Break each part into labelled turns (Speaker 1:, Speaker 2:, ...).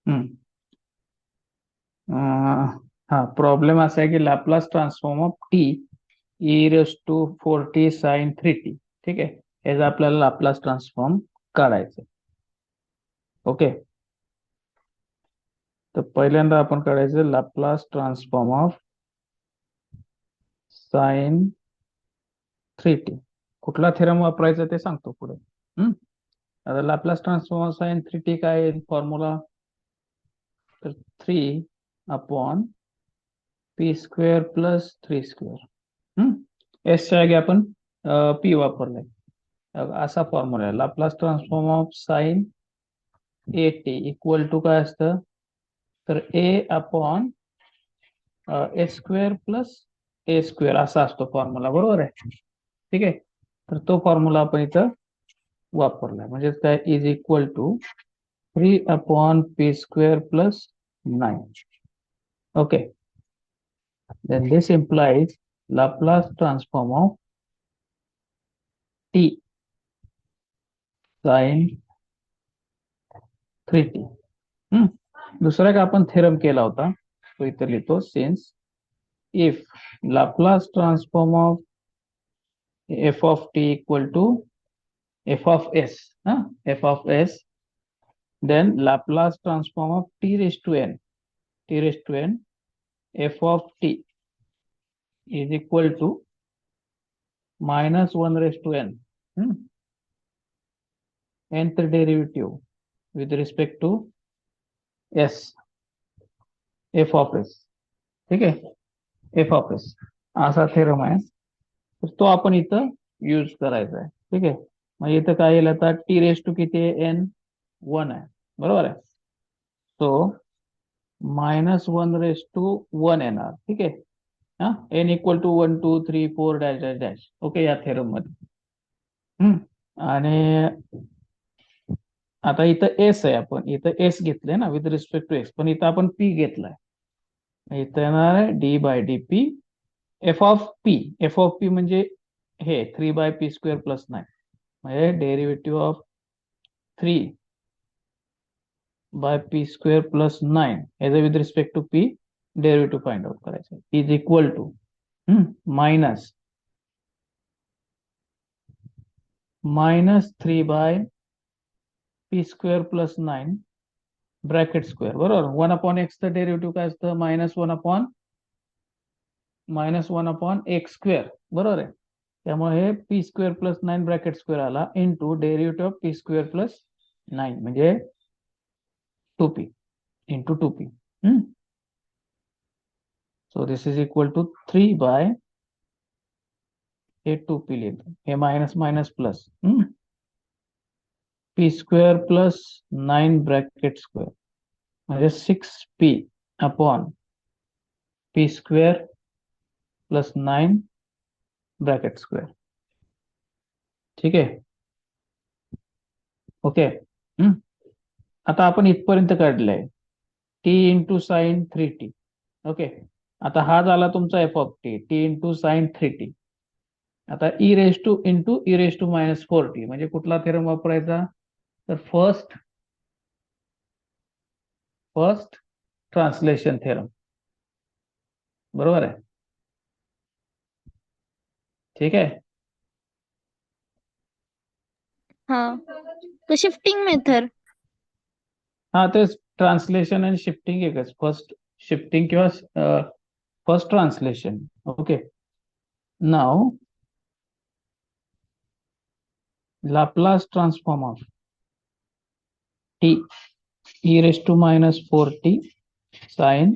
Speaker 1: हम्म. हा प्रॉब्लेम असा आहे की Laplace transform of t e raise to 4t sin 3t. ठीक आहे, याचा आपल्याला लॅपलास ट्रान्सफॉर्म काढायचं. ओके, तर पहिल्यांदा आपण काढायचं Laplace transform of sin 3t. कुठला थेरम वापरायचा ते सांगतो पुढे. हम्म. आता Laplace transform of sin 3t काय फॉर्म्युला? तर 3 p square plus 3 square. S च्या जागी आपण पी वापरलाय. असा फॉर्म्युला आहे. Laplace transform of sin 8t equal to काय असतं? तर a/, a square plus a square असा असतो फॉर्म्युला, बरोबर आहे? ठीक आहे, तर तो फॉर्म्युला आपण इथं वापरलाय. म्हणजे काय? Is equal to 3/p² + 9. Okay, then this implies Laplace transform of t sin 3t. दुसरा एक आपण थेरम केला होता, तो इथे लिहितो. Since if Laplace transform of F of T equal to F of S, F of S, then Laplace transform of T raise to N F of T is equal to -1/n, nth derivative with respect to S, F of S. ठीक आहे, F of S असा theorem आहे. तर तो आपण इथं use करायचा आहे. ठीक आहे, म्हणजे इथं काय येईल आता? टी रेस टू किती आहे? n1 आहे, बरोबर आहे? तो -1/1 येणार. ठीक आहे, हा, n equal to 1 2 3 4 dash dash dash. Okay, या थेरम मध्ये. आणि आता इथं एस आहे, आपण इथं एस घेतलंय ना विथ रिस्पेक्ट टू एक्स, पण इथं आपण पी घेतलाय. इथं येणार आहे d/dp एफ ऑफ पी म्हणजे हे 3/p² + 9, म्हणजे डेरिव्हेटिव्ह ऑफ 3/p² + 9 याचा with respect to p derivative find out करायचं. Is equal to -3/p² + 9 bracket square, बरोबर. 1/x चं डेरिव्हेटिव्ह काय असतं? -1/x², बरोबर आहे? त्यामुळे हे p² + 9 ब्रॅकेट स्क्वेअर आला इंटू डेरिव्हेटिव्ह ऑफ p² + 9 म्हणजे 2p into 2p. So this is equal to 3 हे 2p लिहितो, हे minus minus plus p² + 9 bracket square म्हणजे 6p/p² + 9 ब्रॅकेट स्क्वेअर. ठीक आहे, ओके. आता आपण इथपर्यंत काढलंय t × sin 3t. ओके, आता हा झाला तुमचा F of T, t × sin 3t. आता e⁻⁻⁻⁴t म्हणजे कुठला थेरम वापरायचा? तर फर्स्ट ट्रान्सलेशन थेरम, बरोबर आहे? ठीक आहे.
Speaker 2: हाँ, तो शिफ्टिंग मेथड.
Speaker 1: हा, तेच ट्रान्सलेशन आणि शिफ्टिंग एकच. फर्स्ट शिफ्टिंग किंवा फर्स्ट ट्रान्सलेशन. ओके, नाव Laplace transform of T e⁻⁻⁴t sin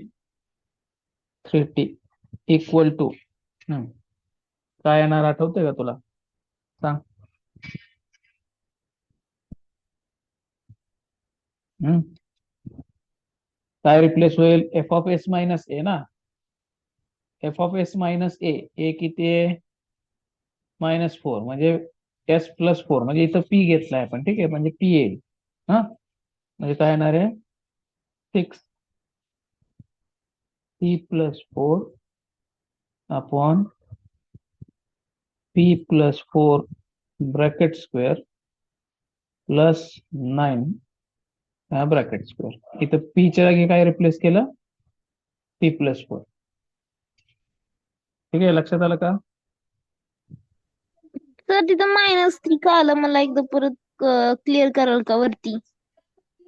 Speaker 1: 3t equal to काय येणार? आठवतंय का तुला? सांग. हम्म काय रिप्लेस होईल? F of S minus a ना. एफ ऑफ एस मायनस ए किती आहे? -4 म्हणजे s+4 म्हणजे इथं पी घेतलाय आपण. ठीक आहे, म्हणजे पी येईल. हा, म्हणजे काय येणार आहे? 6p+4/p+4 bracket square +9 bracket square. इथं पी च्या जागी काय रिप्लेस केलं? p+4. ठीक आहे, लक्षात आलं का?
Speaker 2: सर तिथं -3 का आलं मला एकदा परत क्लिअर कराल का वरती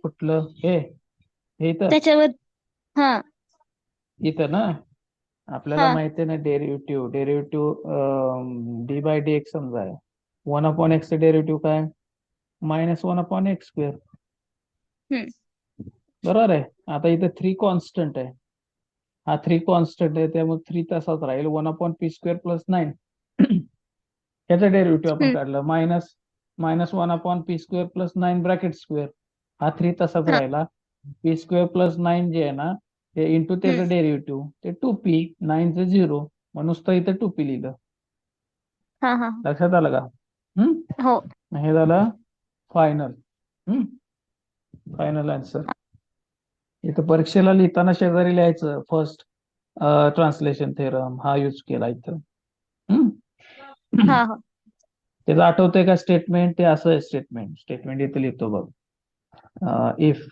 Speaker 1: कुठलं? हे इथं
Speaker 2: त्याच्यावर? हा
Speaker 1: इथं ना आपल्याला
Speaker 2: हा
Speaker 1: माहिती आहे ना, derivative D by D X समजा आहे. 1/x चं डेरिव्हेटिव्ह काय? -1/x².
Speaker 2: हम्म
Speaker 1: बरोबर आहे. आता इथे 3 कॉन्स्टंट आहे. हा 3 कॉन्स्टंट आहे, त्यामुळे 3 तसाच राहील. 1/p² + 9 ह्याचा डेरिव्हेटिव्ह आपण
Speaker 2: हम्म
Speaker 1: काढलं, -1/p² + 9 ब्रॅकेट स्क्वेअर. हा 3 तसाच
Speaker 2: हा
Speaker 1: राहिला. p² + 9 जे आहे ना, ते इंटू
Speaker 2: हम्म
Speaker 1: त्याचं डेरिव्हेटिव्ह ते 2p. 9चं 0, मग नुसतं इथं 2p लिहिलं.
Speaker 2: हा हा
Speaker 1: लक्षात आलं का?
Speaker 2: हो
Speaker 1: हे झालं फायनल. Final answer. इथं परीक्षेला लिहिताना शेजारी लिहायचं फर्स्ट ट्रान्सलेशन थेरम हा यूज केला इथं.
Speaker 2: हा हा
Speaker 1: त्याचं आठवतंय का स्टेटमेंट? ते असं आहे स्टेटमेंट इथे लिहितो बघ. If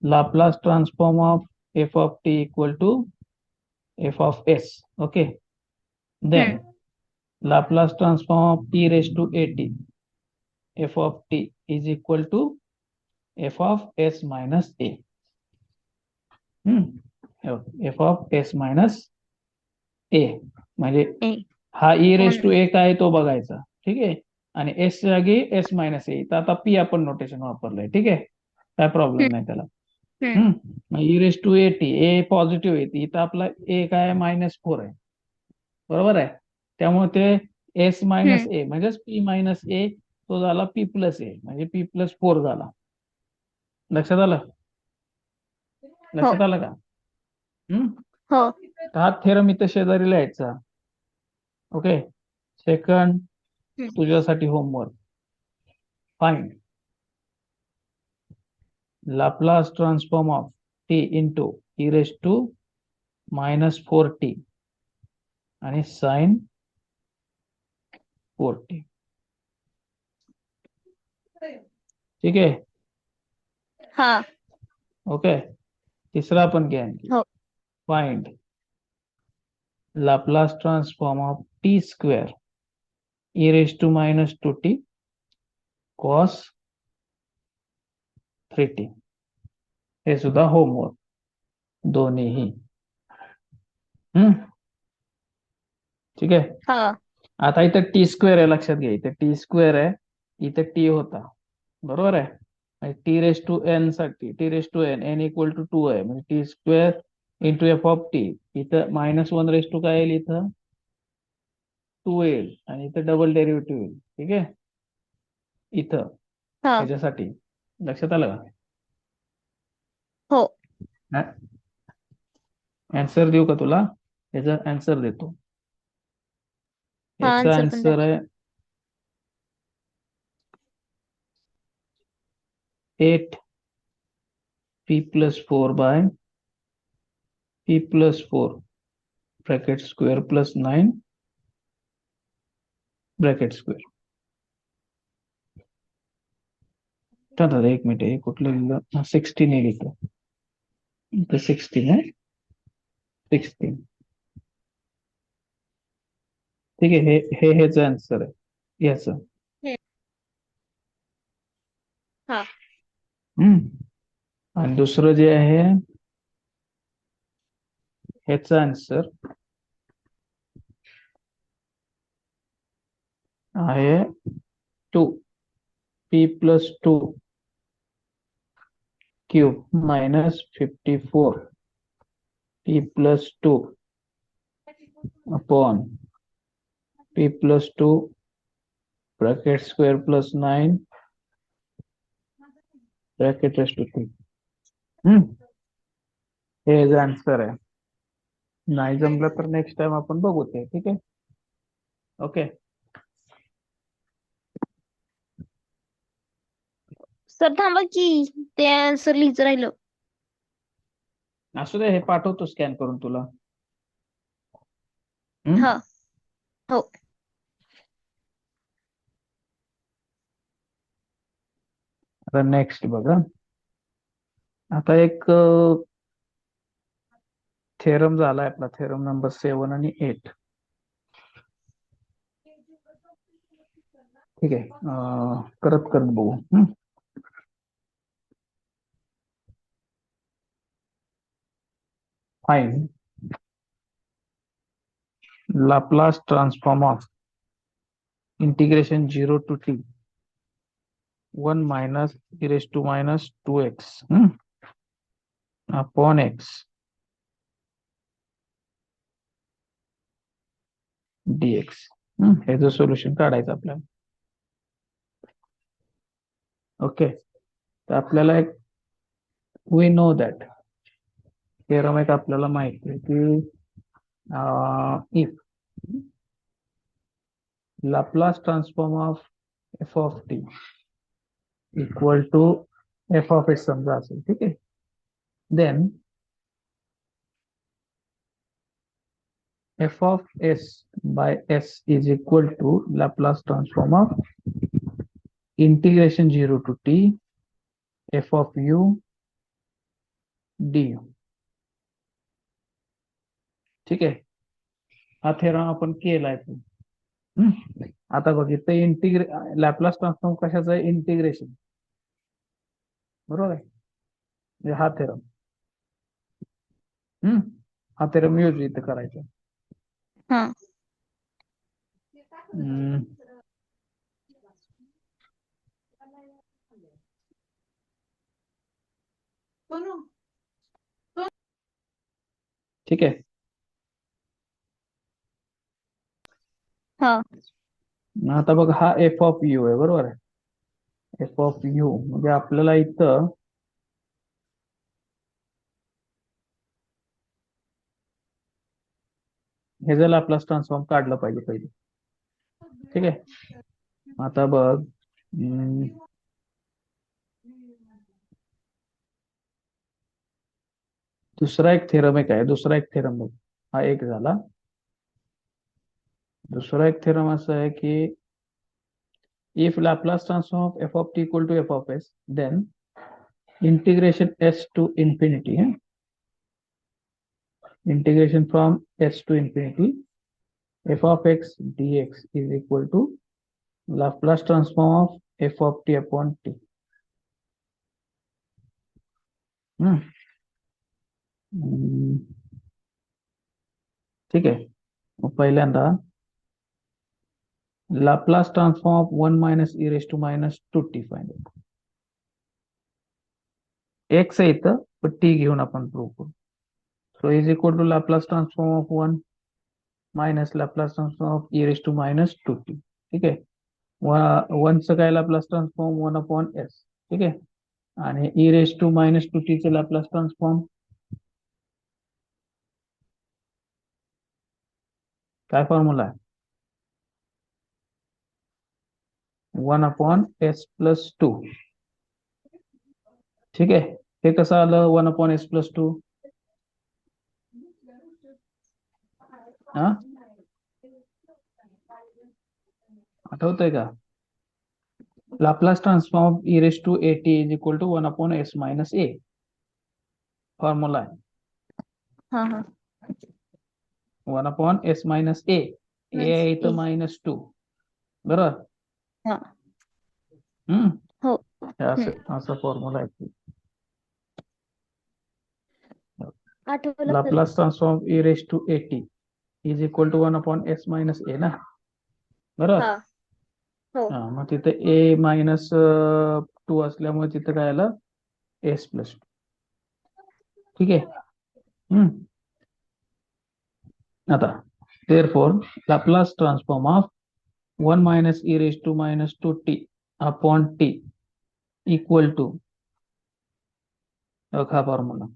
Speaker 1: Laplace transform of f(t) equal to f(s), okay, then
Speaker 2: hmm
Speaker 1: Laplace transform of t⁻at f(t) is equal to f(s minus a). f(s minus a) म्हणजे
Speaker 2: ए
Speaker 1: हा
Speaker 2: वन
Speaker 1: e⁻a काय तो बघायचा. ठीक आहे, आणि s च्या जागी s minus a. तर आता p आपण नोटेशन वापरलंय. ठीक आहे, काय प्रॉब्लेम नाही त्याला.
Speaker 2: हम्म
Speaker 1: e⁻at a पॉझिटिव्ह येते, इथं आपला a काय -4 आहे. बरोबर आहे, त्यामुळे ते s minus
Speaker 2: हम्म
Speaker 1: a म्हणजेच p minus a तो झाला p+a म्हणजे p+4 झाला. लक्षात आलं?
Speaker 2: हो
Speaker 1: लक्षात आलं का?
Speaker 2: हो
Speaker 1: तर हा थेरम इथं शेजारी लिहायचा. ओके, सेकंड
Speaker 2: हम्म
Speaker 1: तुझ्यासाठी homework. Find Laplace transform of t into e⁻⁻4t आणि साइन 4t. ठीक आहे,
Speaker 2: हा
Speaker 1: ओके. तिसरा पण घ्या आणखी.
Speaker 2: हो
Speaker 1: find Laplace transform of t² e⁻⁻2t cos 3t. हे सुद्धा होमवर्क दोन्हीही. ठीक आहे.
Speaker 2: हा
Speaker 1: आता इथं t² आहे, लक्षात घ्या. इथे t² आहे, इथे t होता. बरोबर आहे. t⁻n साठी t⁻n n इक्वल टू 2 आहे, म्हणजे t² इंटू f(t). इथं -1 काय येईल? इथं 2 येईल, आणि इथं डबल डेरिव्हेटिव्ह येईल. ठीक आहे, इथं
Speaker 2: हा
Speaker 1: ह्याच्यासाठी. लक्षात आलं
Speaker 2: हो
Speaker 1: का? आन्सर देऊ का तुला? याचा आन्सर देतो.
Speaker 2: हा
Speaker 1: याचा
Speaker 2: आन्सर पण द्या.
Speaker 1: आन्सर आहे 8p+4/p+4 bracket square +9 bracket square. दादा एक मिनिट, हे कुठलं लिहिलं? 16 आहे इथं. इथं 16 आहे, 16. ठीक आहे, हे ह्याचं आन्सर आहे याचं.
Speaker 2: हा
Speaker 1: आणि दुसरं जे आहे ह्याचं आन्सर आहे 2p+2 cube -54 p+2 upon p+2 bracket square +9 bracket raise to 3. हे आन्सर आहे. नाही जमलं तर नेक्स्ट टाइम आपण बघू ते. ठीक आहे, ओके.
Speaker 2: सर थांबा की ते आन्सर लिहायचं राहिलं.
Speaker 1: असू दे, हे पाठवतो स्कॅन करून तुला. हम्म?
Speaker 2: हा हो
Speaker 1: आता नेक्स्ट बघा. आता एक थेरम झालाय आपला, थेरम नंबर 7 आणि 8. ठीक आहे, करत करत बघू. Fine Laplace transform of integration 0 to t 1 minus e raised to minus 2x upon x dx. ह्याचं सोल्युशन काढायचं आपल्याला. ओके, तर आपल्याला एक वी नो दॅट थेरम एक आपल्याला माहिती आहे की if Laplace transform of F of T equal to F of S समजा असेल, ठीक आहे, then F of S by S is equal to Laplace transform of integration 0 to t F of U D. ठीक आहे, हा theorem आपण केलाय. आता बघ इथे लॅपलास ट्रान्सफॉर्म कशाचं आहे, इंटिग्रेशन, बरोबर आहे, म्हणजे हा थेरम. हा थेरम यूज इथे करायचा.
Speaker 2: हा
Speaker 1: हम्म, ठीक आहे.
Speaker 2: हा
Speaker 1: आता बघ हा एफ ऑफ यू आहे, बरोबर आहे. एफ ऑफ यू म्हणजे आपल्याला इथं हे जर लॅपलास ट्रान्सफॉर्म काढलं पाहिजे पहिले. ठीक आहे, आता बघ दुसरा एक थेरम एक आहे, दुसरा एक थेरम बघ, हा एक झाला. दुसरा एक थेरम असा आहे की if Laplace transform of f of t equal to f of s, then integration s to infinity, integration from s to infinity f of x dx is equal to Laplace transform of f of t upon t. ठीक आहे, मग पहिल्यांदा Laplace transform of 1 minus e raised to minus 2t find out. x आहे इथं पण t घेऊन आपण prove करू. So is equal to Laplace transform of 1 minus Laplace transform of e raised to minus 2t. ठीक आहे, वनचं काय लॅपलास ट्रान्सफॉर्म 1 अपॉन एस. ठीक आहे, आणि E raise to minus 2t चं लॅपलास ट्रान्सफॉर्म काय फॉर्म्युला आहे, 1 अपॉन एस प्लस 2. ठीक आहे, हे कसं आलं 1 अपॉन एस प्लस 2? आठवतंय का? Laplace transform of E raise to A T is equal to 1 upon S minus A, formula आहे.
Speaker 2: हा हा
Speaker 1: 1 upon S minus A, A आहे इथं मायनस 2, बरोबर.
Speaker 2: हा हो
Speaker 1: असा फॉर्म्युला आहे.
Speaker 2: आठवलं.
Speaker 1: Laplace transform e raise to A T is equal to 1 upon S minus a ना, बरोबर.
Speaker 2: हा हो
Speaker 1: हा, मग तिथे ए मायनस 2 असल्यामुळे तिथे काय आलं, एस प्लस 2. ठीक आहे, आता therefore Laplace transform of 1 minus e raised to minus 2t upon t equal to हा फॉर्म्युला.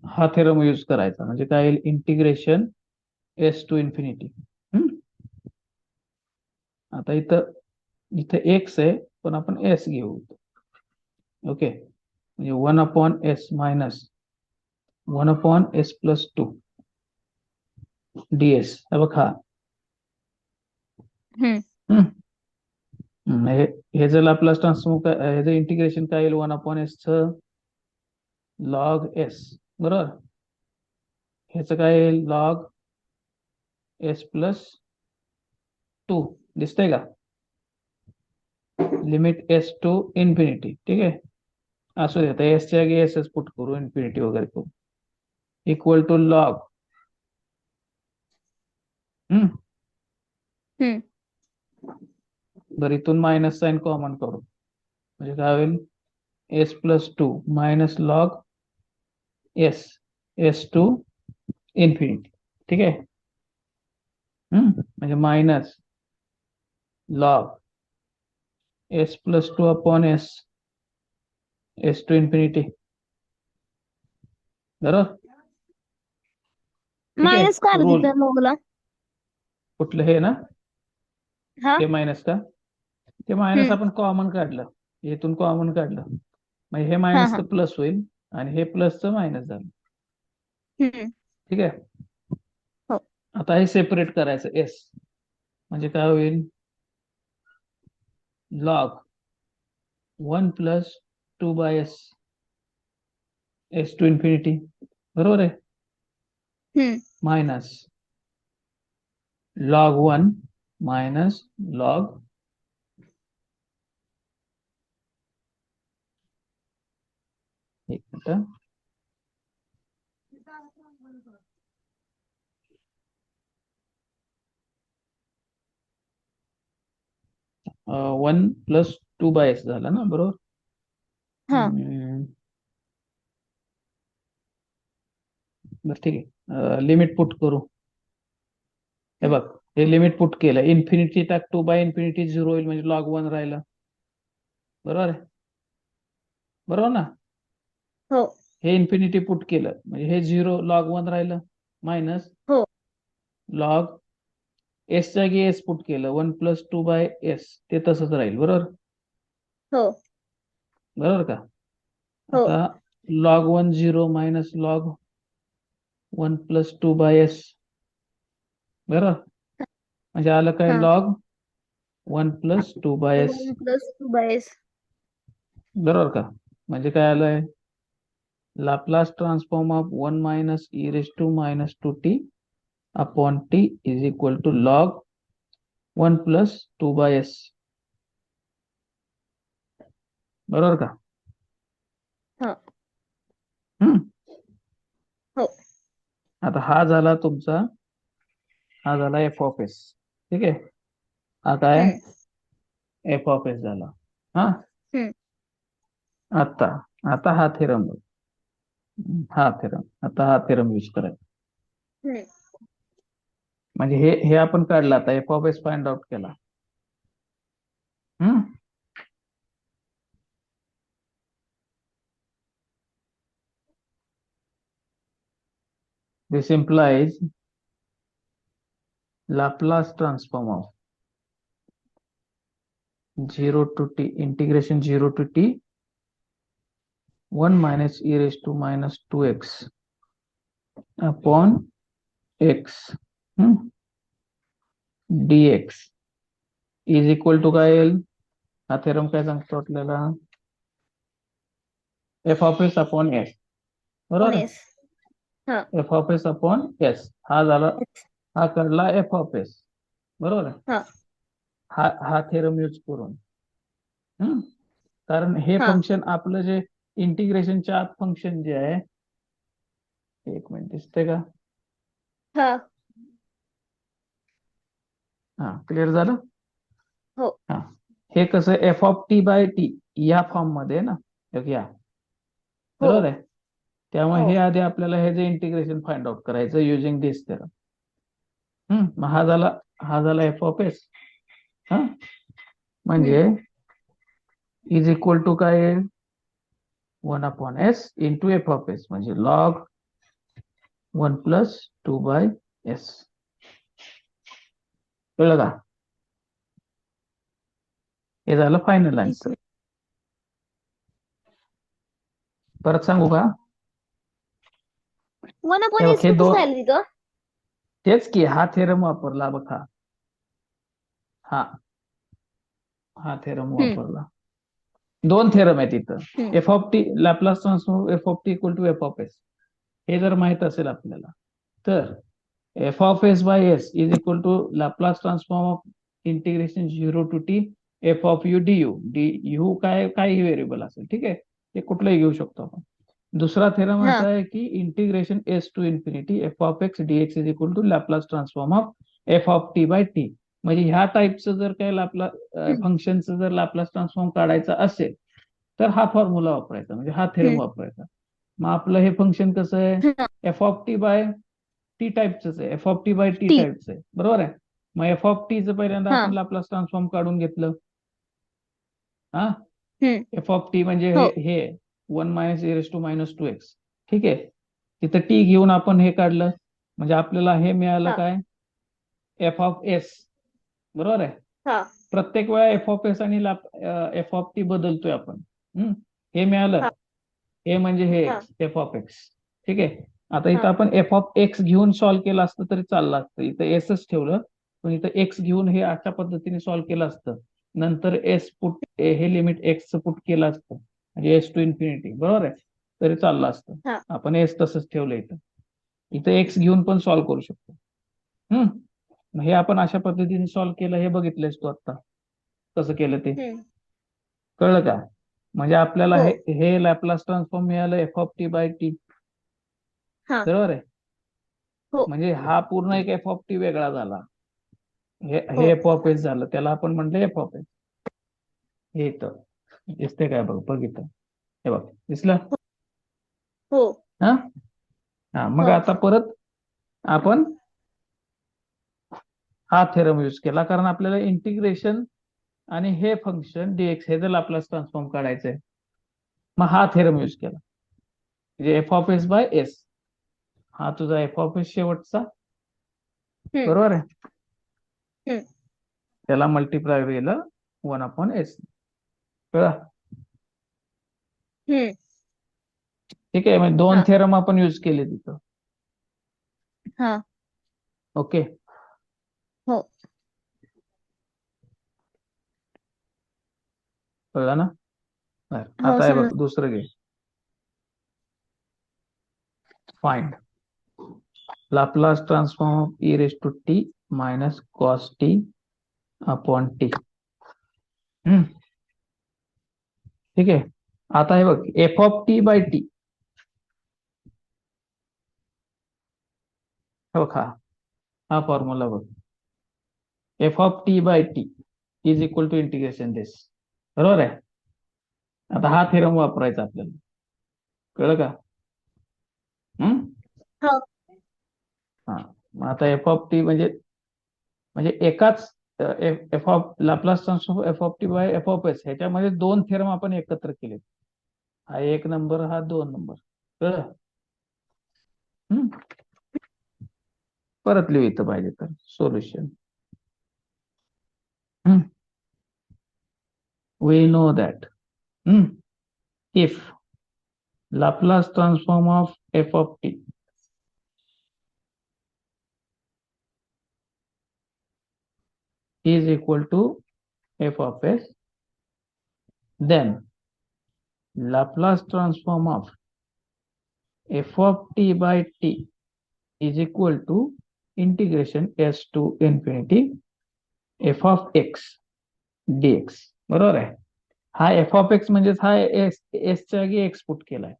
Speaker 1: हा थेरम यूज करायचा म्हणजे काय येईल, इंटिग्रेशन एस टू इन्फिनिटी. आता इथं इथं एक्स आहे पण आपण एस घेऊ. ओके, म्हणजे 1 upon S minus 1 upon S plus 2 ds. हे बघ हा. हे जर लाप्लास ट्रान्सफॉर्म ह्याचं इंटिग्रेशन काय येईल 1/s च लॉग एस, बरोबर. ह्याचं काय येईल लॉग s+2, दिसतंय का? लिमिट s टू इन्फिनिटी, ठीक आहे. असू दे, आता एस च्या जागी एस पुट करू, इन्फिनिटी वगैरे करू, इक्वल टू लॉग. हम्म
Speaker 2: हम्म
Speaker 1: बरं, इथून मायनस साइन कॉमन करू, म्हणजे काय होईल s+2 minus log s to infinity, ठीक आहे. म्हणजे minus log s+2 upon s to infinity, बरोबर. ठीक आहे.
Speaker 2: मायनस का आलं
Speaker 1: रूल
Speaker 2: तिथं लॉगला?
Speaker 1: कुठलं हे ना,
Speaker 2: हा.
Speaker 1: हे मायनस का, ते मायनस
Speaker 2: हम्म
Speaker 1: आपण कॉमन काढलं, इथून कॉमन काढलं, म्हणजे हे
Speaker 2: हा
Speaker 1: मायनसचं
Speaker 2: हा.
Speaker 1: प्लस होईल आणि हे प्लसचं मायनस झालं,
Speaker 2: हम्म.
Speaker 1: ठीक आहे.
Speaker 2: हो.
Speaker 1: आता हे सेपरेट करायचं एस, म्हणजे काय होईल log 1+2/s s to infinity, बरोबर आहे,
Speaker 2: हम्म
Speaker 1: मायनस लॉग 1 मायनस लॉग एक मिनिट 1+2/s झाला ना, बरोबर.
Speaker 2: हा.
Speaker 1: बरं ठीक आहे, लिमिट पुट करू. हे बघ, हे लिमिट पुट केलं, इन्फिनिटी टाक, 2/∞ 0 होईल, म्हणजे लॉग 1 राहिलं, बरोबर आहे, बरोबर ना.
Speaker 2: हो.
Speaker 1: हे इन्फिनिटी पुट केलं म्हणजे हे 0 लॉग 1 राहिलं, मायनस
Speaker 2: हो.
Speaker 1: लॉग एस जागी एस पुट केलं, 1+2/s ते तसंच राहील, बरोबर.
Speaker 2: हो.
Speaker 1: बरोबर का.
Speaker 2: हो.
Speaker 1: आता लॉग 1 0 मायनस लॉग 1+2/s, बरोबर, म्हणजे आलं काय
Speaker 2: हा.
Speaker 1: Log 1+2/s,
Speaker 2: 1+2/s.
Speaker 1: बरोबर का. म्हणजे काय आलंय Laplace transform of 1 - e⁻² upon t is equal to log 1+2/s, बरोबर का.
Speaker 2: हा.
Speaker 1: हम्म
Speaker 2: हो.
Speaker 1: आता हा झाला f(s), ठीक आहे. हा काय
Speaker 2: हम्म
Speaker 1: f(s) झाला. हा,
Speaker 2: हम्म
Speaker 1: आता आता हा थेरम यूज करायचा,
Speaker 2: हम्म
Speaker 1: म्हणजे हे आपण काढलं, आता f(s) फाइंड आउट केला. हम्म दिस implies Laplace transform of 0 to t integration 0 to t 1 minus e⁻²x upon x dx is equal to काय येईल, हा थेरम काय सांगतो आपल्याला, f(s) अपॉन s, बरोबर.
Speaker 2: S. हा.
Speaker 1: f(s) अपॉन s हा झाला, हा काढला f(s), बरोबर.
Speaker 2: हा.
Speaker 1: हा थेरम यूज करून, कारण हे
Speaker 2: हा.
Speaker 1: फंक्शन आपलं जे इंटिग्रेशनच्या आत फंक्शन जे आहे, एक मिनिट दिसतंय का,
Speaker 2: हा.
Speaker 1: हा क्लिअर झालं.
Speaker 2: हो.
Speaker 1: हा, हे कसं f(t/t) या फॉर्म मध्ये आहे ना, या,
Speaker 2: हो.
Speaker 1: बरोबर आहे. त्यामुळे
Speaker 2: हो.
Speaker 1: हे आधी आपल्याला हे जे इंटिग्रेशन फाइंड आउट करायचं युजिंग दिस थेरम. मग हा झाला f(s), हा,
Speaker 2: हम्म
Speaker 1: म्हणजे इज इक्वल टू काय आहे 1/s इंटू f(s), म्हणजे लॉग 1+2/s, कळलं का. हे झालं फायनल
Speaker 2: एक
Speaker 1: आन्सर.
Speaker 2: मिनिट.
Speaker 1: परत सांगू का.
Speaker 2: 1/s
Speaker 1: हे
Speaker 2: कसं काय आलं तिथं?
Speaker 1: तेच की हा थेरम वापरला बघा. हा हा थेरम
Speaker 2: हम्म
Speaker 1: वापरला. दोन थेरम आहेत इथं.
Speaker 2: Hmm
Speaker 1: F of T Laplace transform F of T equal to F of S, हे जर माहित असेल आपल्याला तर F of S by S is equal to Laplace transform of integration 0 to T F of U D U. D U काय काही variable असेल, ठीक आहे, ते कुठलंही घेऊ शकतो आपण. दुसरा थेरम
Speaker 2: हा
Speaker 1: असा आहे की integration S to infinity F of X D X is equal to Laplace transform of F of T by T. म्हणजे ह्या टाईपचं जर काही लॅपला
Speaker 2: हम्म
Speaker 1: फंक्शनचं जर लॅपलास ट्रान्सफॉर्म काढायचा असेल तर हा फॉर्म्युला वापरायचा, म्हणजे हा थेरम
Speaker 2: हम्म
Speaker 1: वापरायचा. मग आपलं हे फंक्शन कसं आहे,
Speaker 2: हा
Speaker 1: f of T by t टाईपच आहे, F of T by t
Speaker 2: t
Speaker 1: टाईपचं आहे, बरोबर आहे. मग एफ ऑफ टीचं पहिल्यांदा
Speaker 2: हा
Speaker 1: आपण लॅपलास ट्रान्सफॉर्म काढून घेतलं. हा,
Speaker 2: हम्म
Speaker 1: एफ ऑफ टी म्हणजे
Speaker 2: हो
Speaker 1: हे 1 - e⁻² - 2x, ठीक आहे. तिथं टी घेऊन आपण हे काढलं, म्हणजे आपल्याला हे मिळालं
Speaker 2: हा
Speaker 1: काय, एफ ऑफ एस, बरोबर आहे.
Speaker 2: हा
Speaker 1: प्रत्येक वेळा एफ ऑफ एस आणि एफ ऑफ टी बदलतोय आपण. हम्म, हे मिळालं,
Speaker 2: हा
Speaker 1: हे म्हणजे हे
Speaker 2: हा
Speaker 1: एक्स, एफ ऑफ एक्स, ठीक आहे. आता
Speaker 2: हा
Speaker 1: इथं आपण एफ ऑफ एक्स घेऊन सॉल्व्ह केलं असतं तरी चाललं असतं, इथं एसच ठेवलं, पण इथं एक्स घेऊन हे अशा पद्धतीने सॉल्व्ह केलं असतं, नंतर एस पुट हे लिमिट एक्सचं पुट केलं असतं, म्हणजे एस टू इन्फिनिटी, बरोबर आहे, तरी चाललं असतं.
Speaker 2: हा
Speaker 1: आपण एस तसंच ठेवलं इथं. इथं एक्स घेऊन पण सॉल्व्ह करू शकतो. हम्म, मग हे आपण अशा पद्धतीने सॉल्व्ह केलं, हे बघितलंयस तू आता कसं केलं ते,
Speaker 2: हम्म
Speaker 1: कळलं का. म्हणजे आपल्याला
Speaker 2: हो
Speaker 1: हे लॅपलास ट्रान्सफॉर्म मिळालं F of T by T,
Speaker 2: हा
Speaker 1: बरोबर आहे.
Speaker 2: हो
Speaker 1: म्हणजे हा पूर्ण एक एफ ऑफ टी वेगळा झाला, हे
Speaker 2: हो
Speaker 1: हे एफ ऑफ एस झालं, त्याला आपण म्हटलं एफ ऑफ एस. हे इथं दिसते काय, बघ बघितलं, हे बघ दिसलं.
Speaker 2: हो
Speaker 1: हा, हा मग
Speaker 2: हो
Speaker 1: आता परत आपण हा थेरम यूज केला, कारण आपल्याला इंटिग्रेशन आणि हे फंक्शन डीएक्स हे जर लॅपलास ट्रान्सफॉर्म काढायचंय, मग हा थेरम यूज केला, म्हणजे F of S by S, हा तुझा एफ ऑफ एस शेवटचा,
Speaker 2: हम्म
Speaker 1: बरोबर आहे,
Speaker 2: हम्म
Speaker 1: त्याला मल्टिप्लाय केलं 1/s, कळा.
Speaker 2: हम्म
Speaker 1: ठीक आहे, म्हणजे दोन
Speaker 2: हा
Speaker 1: थेरम आपण यूज केले तिथं.
Speaker 2: हा
Speaker 1: ओके,
Speaker 2: हो
Speaker 1: कळलं ना. बरं,
Speaker 2: हो
Speaker 1: आता हे बघ
Speaker 2: समज
Speaker 1: दुसरं घे, find Laplace transform of E raise to T minus cos T upon t. ठीक आहे, आता हे बघ f of T by t, हो का, हा फॉर्म्युला बघ, f of T by t is equal to integration this, बरोबर आहे. आता हा थेरम वापरायचा आपल्याला, कळलं का. हम्म,
Speaker 2: हो
Speaker 1: हा, मग आता एफ ऑफ टी म्हणजे एकाच F of Laplace transform F of T by F of S, ह्याच्यामध्ये दोन थेरम आपण एकत्र केले, हा 1 नंबर, हा 2 नंबर, कळलं. हम्म, परत लिहू इथं पाहिजे तर solution. We know that if Laplace transform of f of t is equal to f of s, then Laplace transform of f of t by t is equal to integration s to infinity f of x dx, बरोबर आहे. हा f of x म्हणजेच हा S च्या जागी x put केलाय,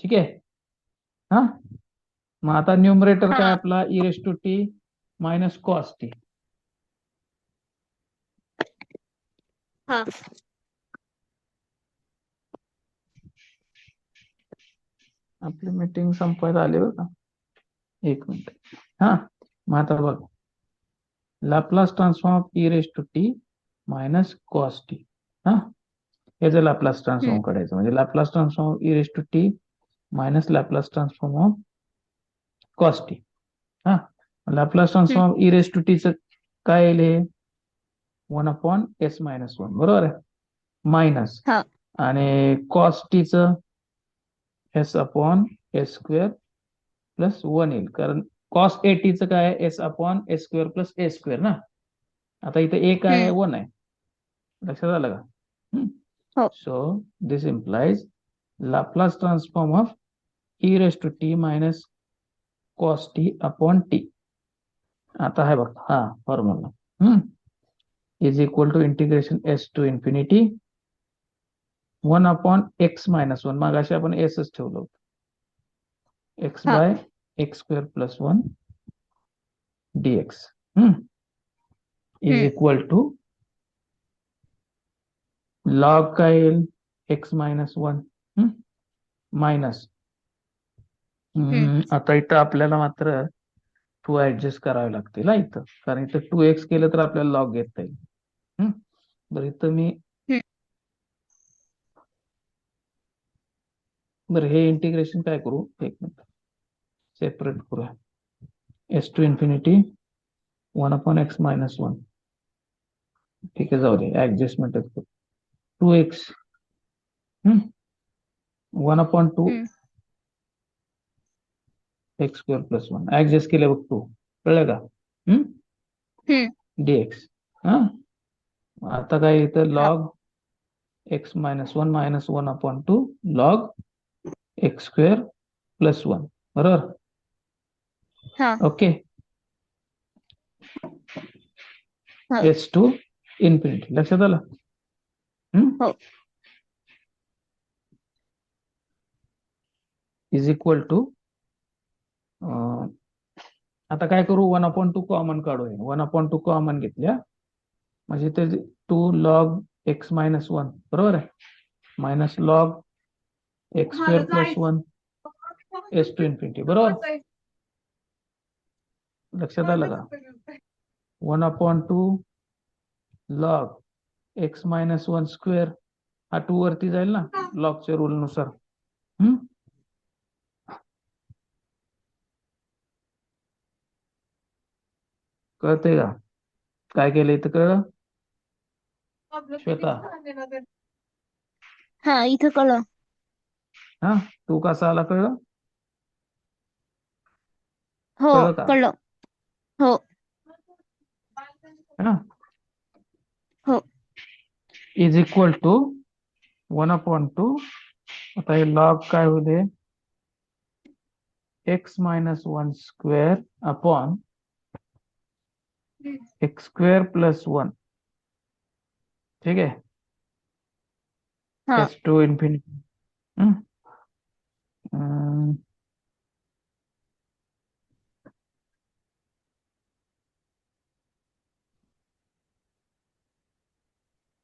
Speaker 1: ठीक आहे. हा, मग आता न्यूमरेटर काय
Speaker 2: हा
Speaker 1: आपला E raise to T minus cos T.
Speaker 2: हा
Speaker 1: आपली मीटिंग संपायला आली बरं का, 1 मिनिट. हा, मग आता बघ Laplace transform of E raise to T minus cos T, हा, हे जर लॅपलास
Speaker 2: हम्म
Speaker 1: ट्रान्सफॉर्म करायचं, म्हणजे Laplace transform of E raise to T minus Laplace transform of cos T. हा, Laplace
Speaker 2: hmm
Speaker 1: transform of E raise to टीचं काय येईल, हे 1/s-1, बरोबर आहे, मायनस,
Speaker 2: हा
Speaker 1: आणि कॉस टीचं s/s² + 1 येईल, कारण कॉस ए टीचं काय आहे s/s² + a² ना. आता इथं ए काय आहे,
Speaker 2: हम्म
Speaker 1: 1 आहे, लक्षात आलं का?
Speaker 2: हो.
Speaker 1: So this implies Laplace transform of E raise to T minus cos T upon T. आता है बघ हा formula is equal to integration S to infinity 1/x-1. मागाशी आपण एसच ठेवलं होतं. एक्स
Speaker 2: हा.
Speaker 1: By X square plus 1 dx is equal to log काय येईल x-1 मायनस आता इथं आपल्याला मात्र 2 ऍडजस्ट करावे लागतील हा इथं, कारण इथं 2x केलं तर आपल्याला लॉग घेता येईल. बरं इथं मी बरं हे इंटिग्रेशन काय करू, एक मिनिट सेपरेट करूया. S to infinity 1/x-1. ठीक आहे, जाऊ दे ऍडजस्टमेंटच करू. 2x 1/2 x square plus 1 adjust केले बघ, 2 कळलं का? dx. हा आता काय इथं log x-1 minus 1/2 log X square plus 1. बरोबर?
Speaker 2: हा.
Speaker 1: ओके.
Speaker 2: हो.
Speaker 1: एस टू इन्फिनिटी लक्षात आलं?
Speaker 2: हो.
Speaker 1: इज इक्वल टू आता काय करू, 1/2 कॉमन काढूया. 1/2 कॉमन घेतल्या म्हणजे ते 2 लॉग x-1 बरोबर आहे, minus log X square plus 1 S to infinity. बरोबर? लक्षात आलं का? 1/2 लॉग x-1 स्क्वेअर हा 2 वरती जाईल ना लॉगच्या रूल नुसार. कळतंय का काय केलं इथं? कळलं श्वेता?
Speaker 2: हा इथं कळलं.
Speaker 1: हा तू कसा आला कळलं?
Speaker 2: हो
Speaker 1: कळलं का?
Speaker 2: कळलं. हो.
Speaker 1: है ना?
Speaker 2: हो.
Speaker 1: इज इक्वल टू 1/2 आता हे लॉग काय होते x-1 square upon X square plus 1. ठीक आहे,
Speaker 2: हा.
Speaker 1: S to infinity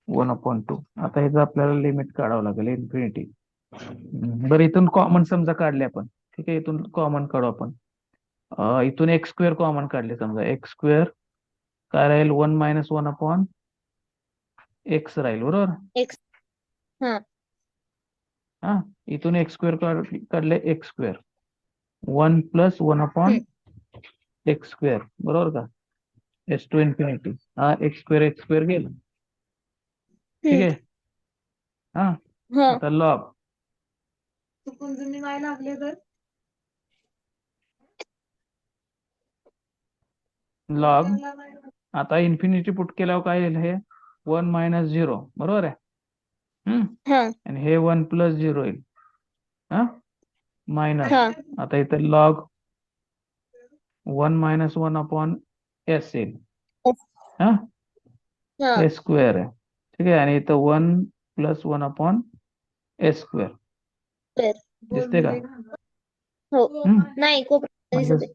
Speaker 1: 1/2. आता ह्याचं आपल्याला लिमिट काढावं लागेल इन्फिनिटी. बरं इथून कॉमन समजा काढले आपण. ठीक आहे, इथून कॉमन काढू आपण. इथून एक्स स्क्वेअर कॉमन काढले समजा. एक्स स्क्वेअर काय राहील 1 मायनस 1 अपॉन एक्स राहील. बरोबर?
Speaker 2: एक्स. हा.
Speaker 1: हा इथून एक्स स्क्वेअर काढले x square 1 plus 1 upon X square. बरोबर का? एस टू इन्फिनिटी हा एक्स स्क्वेअर गेला. ठीक आहे. हा
Speaker 2: हा.
Speaker 1: आता लॉग लॉग आता इन्फिनिटी पुट केल्यावर काय येईल, हे 1 मायनस 0. बरोबर आहे?
Speaker 2: हा.
Speaker 1: आणि हे 1 प्लस 0 येईल. हा मायनस
Speaker 2: हा.
Speaker 1: आता इथे लॉग 1 मायनस 1 अपॉन एस येईल. हा
Speaker 2: हा.
Speaker 1: एस स्क्वेअर आहे. ठीक आहे, आणि इथं 1 प्लस 1 अपॉन एस स्क्वेअर. दिसते का?
Speaker 2: हो. नाही कोपऱ्यात दिसत
Speaker 1: म्हणजे
Speaker 2: आहे.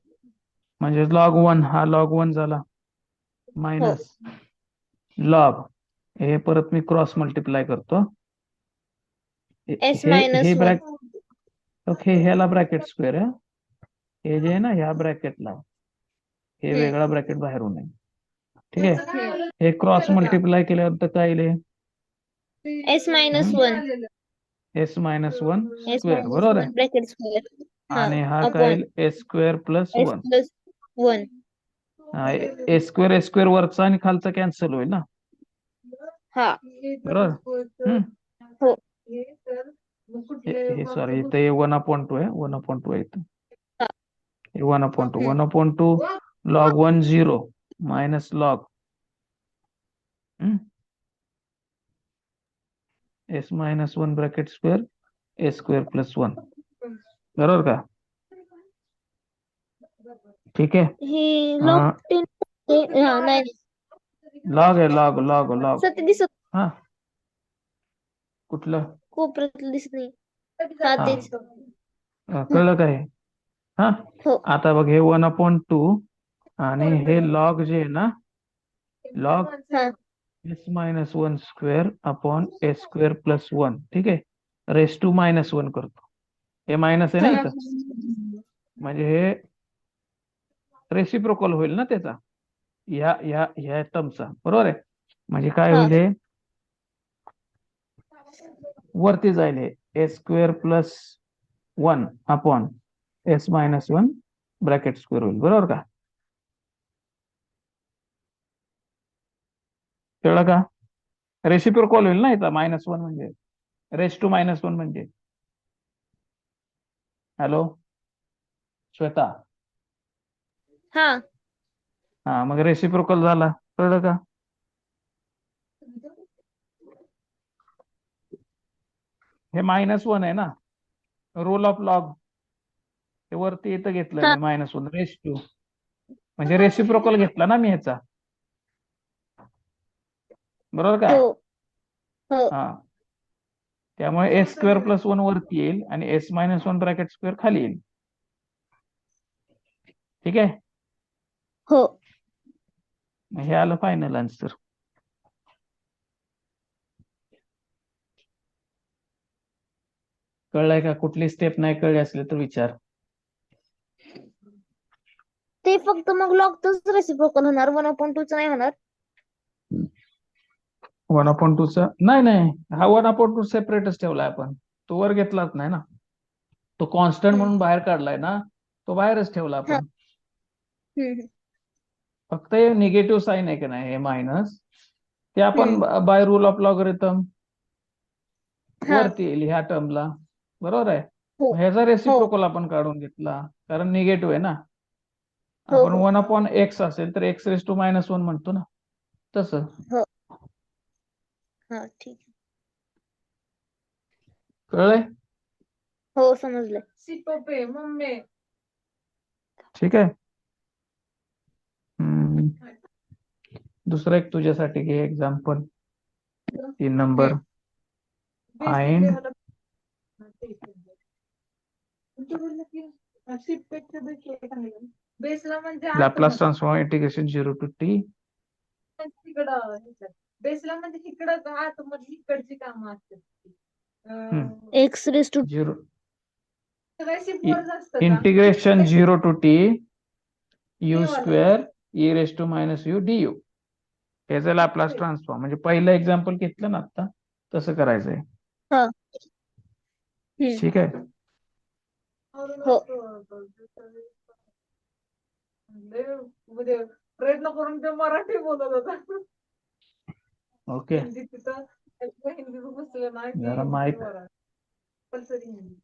Speaker 1: म्हणजे लॉग 1 हा लॉग 1 झाला
Speaker 2: हो.
Speaker 1: मायनस लॉग हे परत मी क्रॉस मल्टिप्लाय करतो.
Speaker 2: एस
Speaker 1: हे हे
Speaker 2: मायनस 1.
Speaker 1: ओके, ह्याला ब्रॅकेट स्क्वेअर आहे. हे जे आहे ना ह्या ब्रॅकेटला, हे वेगळा ब्रॅकेट बाहेरून आहे. ठीक आहे, हे क्रॉस मल्टिप्लाय केल्यानंतर काय येईल?
Speaker 2: S minus 1.
Speaker 1: s-1
Speaker 2: S
Speaker 1: square.
Speaker 2: Minus
Speaker 1: बरोबर
Speaker 2: 1
Speaker 1: आहे?
Speaker 2: Bracket square. हा.
Speaker 1: आणि हा काय
Speaker 2: अपॉन
Speaker 1: येईल? S square plus
Speaker 2: S
Speaker 1: 1.
Speaker 2: Plus 1.
Speaker 1: S square वरचा आणि खालचा कॅन्सल होईल ना.
Speaker 2: हा.
Speaker 1: बरोबर?
Speaker 2: हो.
Speaker 1: हे सॉरी इथे 1/2 आहे. 1/2 आहे इथं.
Speaker 2: हा.
Speaker 1: 1/2 1/2 log 1 0 minus log s minus one bracket square a square plus one. बरोबर का? ठीक आहे.
Speaker 2: हे लॉग 10 हा नाही
Speaker 1: लॉग आहे, लॉग लॉग लॉग.
Speaker 2: सर ते दिसत
Speaker 1: हा कुठलं?
Speaker 2: कोपऱ्यातलं दिसत नाही. हा
Speaker 1: हा.
Speaker 2: तेच.
Speaker 1: कळलं काय? हा
Speaker 2: हो
Speaker 1: आता बघ हे 1/2 आणि हे लॉग जे आहे ना, लॉग
Speaker 2: हा
Speaker 1: s minus one square upon a square plus one. ठीक आहे. रेस टू मायनस वन करतो. हे मायनस आहे ना
Speaker 2: हा
Speaker 1: इथं, म्हणजे हे रेसिप्रोकल होईल ना त्याचा, ह्या ह्या ह्या टर्मचा. बरोबर आहे. म्हणजे काय
Speaker 2: हा
Speaker 1: होईल, हे वरती जाईल, हे a square plus one upon S minus one bracket square होईल. बरोबर का? कळलं का? रेसिप्रोकल होईल ना इथं, मायनस वन म्हणजे रेस टू मायनस वन म्हणजे. हॅलो श्वेता.
Speaker 2: हा
Speaker 1: हा मग रेसिप्रोकल झाला. कळलं का? हे मायनस वन आहे ना, रोल ऑफ लॉग हे वरती इथं घेतलं
Speaker 2: हा
Speaker 1: मी मायनस वन रेस टू, म्हणजे रेसिप्रोकल घेतला ना मी ह्याचा. बरोबर का?
Speaker 2: हो हो
Speaker 1: हा त्यामुळे एस स्क्वेअर प्लस वन वरती येईल आणि S minus one bracket square खाली येईल. ठीक आहे.
Speaker 2: हो
Speaker 1: हे आलं फायनल आन्सर. कळलंय का? कुठली स्टेप नाही कळली असली तर विचार.
Speaker 2: ते फक्त मग लॉगच रेसिप्रोकल होणार 1/2 च नाही होणार.
Speaker 1: 1/2 चा नाही नाही, हा 1/2 सेपरेटच ठेवलाय आपण, तो वर घेतलाच नाही ना. तो कॉन्स्टंट
Speaker 2: हम्म,
Speaker 1: म्हणून बाहेर काढलाय ना, तो बाहेरच ठेवला
Speaker 2: हा
Speaker 1: आपण.
Speaker 2: हम्म,
Speaker 1: फक्त हे निगेटिव्ह साईन आहे की नाही, हे मायनस, ते आपण
Speaker 2: हम्म,
Speaker 1: बाय रूल ऑफ लॉगरिथम
Speaker 2: हा
Speaker 1: वरती येईल ह्या टर्मला. बरोबर आहे.
Speaker 2: हो
Speaker 1: मग ह्याचा
Speaker 2: हो
Speaker 1: रेसिप्रोकल आपण काढून घेतला, कारण निगेटिव्ह आहे ना.
Speaker 2: हो
Speaker 1: आपण
Speaker 2: हो
Speaker 1: 1/x असेल तर X raise to minus one म्हणतो ना, तसं.
Speaker 2: हो हा ठीक आहे.
Speaker 1: कळलंय?
Speaker 2: हो समजलं.
Speaker 1: ठीक आहे. दुसरं एक तुझ्यासाठी घे example. 3 number. Find Laplace transform integration 0 to t
Speaker 2: X raise to
Speaker 1: 0 integration 0 to t u square e raise to minus U D U. याचं लॅपलास ट्रान्सफॉर्म म्हणजे पहिलं एक्झाम्पल घेतलं ना आता, तसं करायचंय.
Speaker 2: हा
Speaker 1: ठीक आहे.
Speaker 2: हो
Speaker 3: प्रयत्न करून ते मराठी बोलत होता.
Speaker 1: ओके.
Speaker 3: हिंदी तिथं हिंदी बसलं ना की
Speaker 1: जरा माईक
Speaker 3: कंपल्सरी हिंदी.